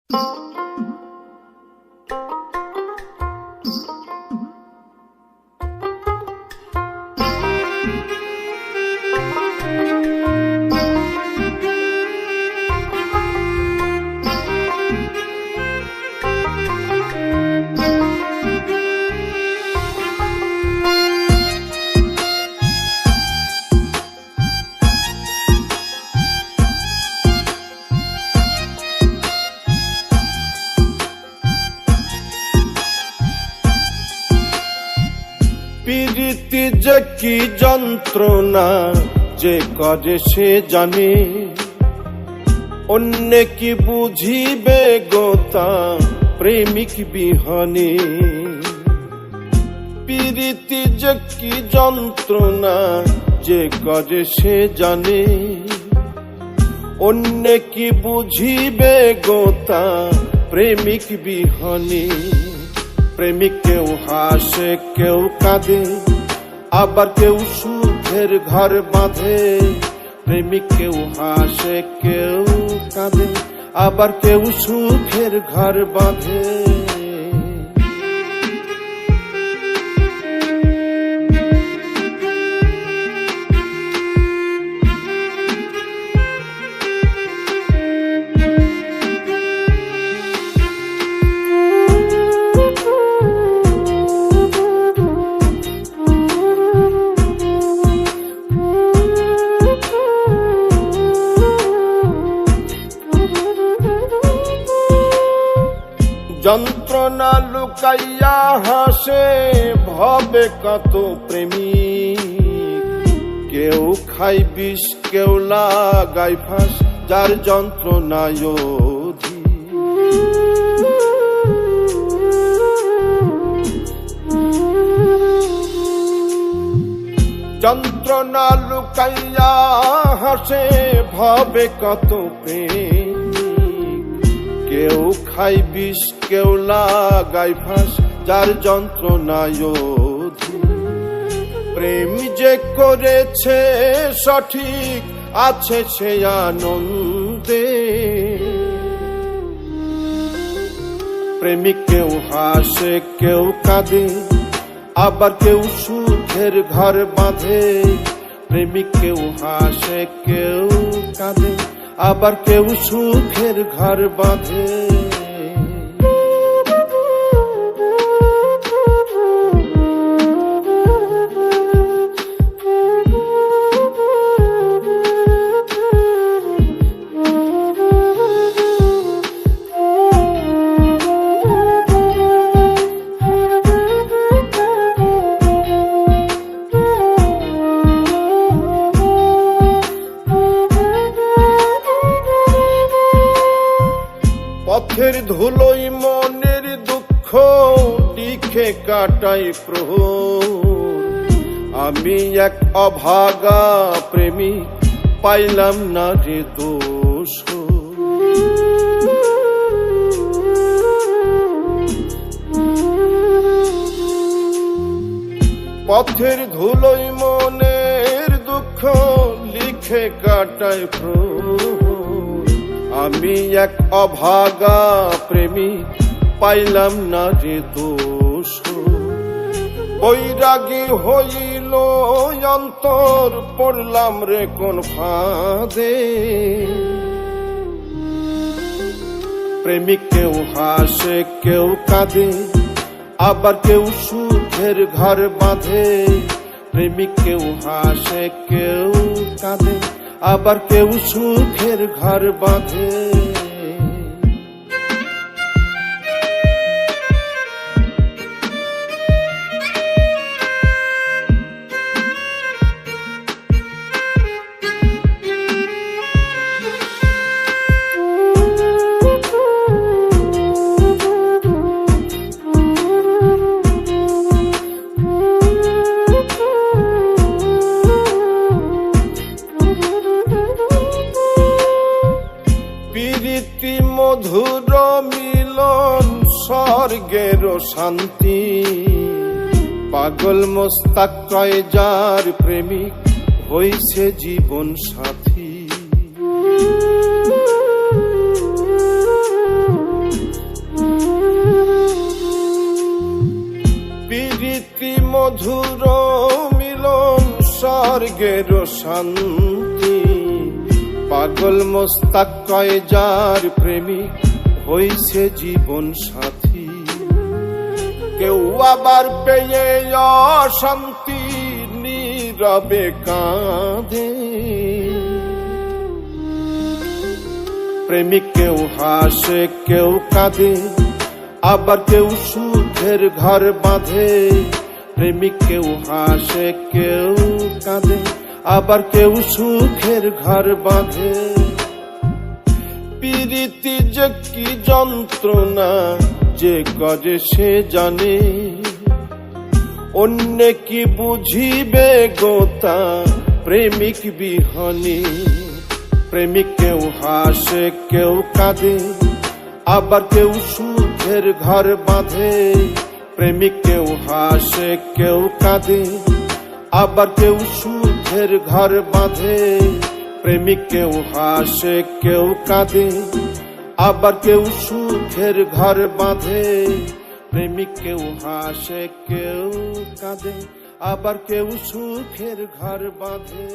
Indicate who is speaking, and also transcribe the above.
Speaker 1: প্রীতি যে কি যন্ত্রণা যে করে সে জানে, অন্য কি বুঝিবে গোতা প্রেমিক বিহনে। প্রীতি যে কি যন্ত্রণা যে করে সে জানে, অন্য কি বুঝিবে গোতা প্রেমিক বিহনে। প্রেমিক কেউ হাসে কেউ কাঁদে, আবার কেউ সুখের ঘর বাঁধে। প্রেমিক কেউ হাসে কেউ কাঁদে, আবার কেউ সুখের ঘর বাঁধে। যন্ত্রণা লুকাইয়া হাসে ভবে কত প্রেমিক, কেউ খাই বিষ কেউ লাগাই ফাঁস, যার যন্ত্রণায় অধিক। যন্ত্রণা লুকাইয়া হাসে ভবে কত প্রেম, কেউ খাই বিষ কেউ লাগাই ফাঁস, যার যন্ত্রণায় অধিক। প্রেম যে করেছে সঠিক আছে সে আনন্দে। প্রেমিক কেউ হাসে কেউ কাঁদে, আবার কেউ সুখের ঘর বাঁধে। প্রেমিক কেউ হাসে কেউ কাঁদে, আবার কেউ সুখের ঘর বাঁধে। পথের ধুলোই মনের দুঃখ লিখে কাটাই প্রহর। আমি এক অভাগা প্রেমিক পাইলাম না রে দোষ। পথের ধুলোই মনের দুঃখ লিখে কাটাই প্রহর। আমি এক অভাগা প্রেমিক পাইলাম না রে দোষ। বৈরাগী হইল অন্তর পড়লাম রে কোন ফাঁদে। প্রেমিক কেউ হাসে কেউ কাঁদে, আবার কেউ সুখের ঘর বাঁধে। প্রেমিক কেউ হাসে কেউ কাঁদে, আবার কেউ সুখের ঘর বাঁধে। প্রীতি মধুর মিলন স্বর্গের শান্তি। পাগল মোস্তাক কয় যার প্রেমিক হইছে জীবন সাথী। মধুর মিলন স্বর্গের শান্তি। পাগল মোস্তাক কয় যার প্রেমিক হইছে জীবন সাথী। কেউ আবার পেয়ে অশান্তি নীরবে কাঁদে। প্রেমিক কেউ হাসে কেউ কাঁদে, আবার কেউ সুখের ঘর বাঁধে। প্রেমিক কেউ হাসে কেউ কাঁদে, আবার কেউ সুখের ঘর বাঁধে। প্রীতি যে কি যন্ত্রণা যে করে সে জানে, অন্য কি বুঝিবে গোতা প্রেমিক বিহনে। প্রেমিক কেউ হাসে কেউ কাঁদে, আবার কেউ সুখের ঘর বাঁধে। প্রেমিক কেউ হাসে কেউ কাঁদে, আবার কেউ সুখের ঘর বাঁধে। প্রেমিক কেউ হাসে কেউ কাঁদে, আবার কেউ সুখের ঘর বাঁধে। প্রেমিক কেউ হাসে কেউ কাঁদে, আবার কেউ সুখের ঘর বাঁধে।